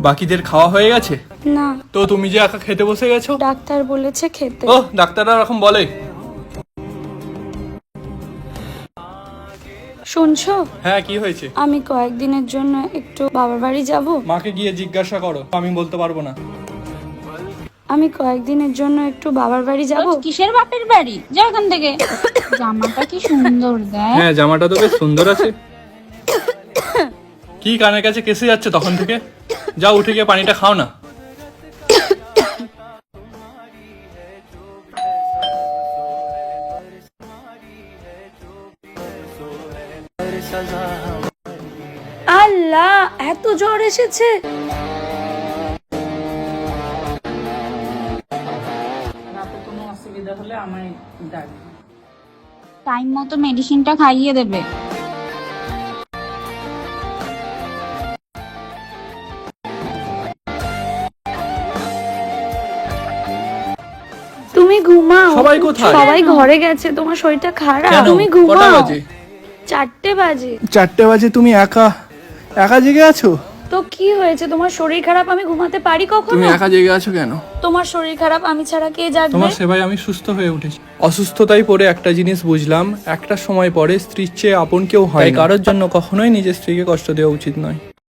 বাকিদের খাওয়া হয়ে গেছে? না, তো তুমি যে একা খেতে বসে গেছো? ডাক্তার বলেছে খেতে। ও, ডাক্তাররা এরকম বলে? শুনছো? হ্যাঁ, কি হয়েছে? আমি কয়েকদিনের জন্য একটু বাবার বাড়ি যাব। মাকে গিয়ে জিজ্ঞাসা করো, আমি বলতে পারবো না। আমি কয়েকদিনের জন্য একটু বাবার বাড়ি যাব। কিসের বাপের বাড়ি? যা এখান থেকে। জামাটা কি সুন্দর দেখ। হ্যাঁ, জামাটা তো বেশ সুন্দর আছে। কি কানের কাছে কেসে যাচ্ছে তখন থেকে? যাও, উঠে গিয়ে পানিটা খাও না। আল্লাহ, এত জ্বর এসেছে। কোনো অসুবিধা হলে আমায় ডাকবে। টাইম মতো মেডিসিনটা খাইয়ে দেবে। তুমি ঘুমাও। সবাই কোথায়? সবাই ঘরে গেছে, তোমার শরীরটা খারাপ। কেন? তুমি কটা ঘুমাও। বাজে? 4টে বাজে। 4টে বাজে? তুমি একা একা জেগে আছো? তো কি হয়েছে? তোমার শরীর খারাপ, আমি ঘুমাতে পারি তুমি কখনো? একা জেগে আছো কেন? তোমার শরীর খারাপ, আমি ছাড়া কে জাগবে? তোমার সেবায় আমি সুস্থ হয়ে উঠেছি। অসুস্থতায় পড়ে একটা জিনিস বুঝলাম, একটা সময় পরে স্ত্রীর চেয়ে আপন কেউ হয় না। কারোর জন্য কখনোই নিজের স্ত্রীকে কষ্ট দেওয়া উচিত নয়।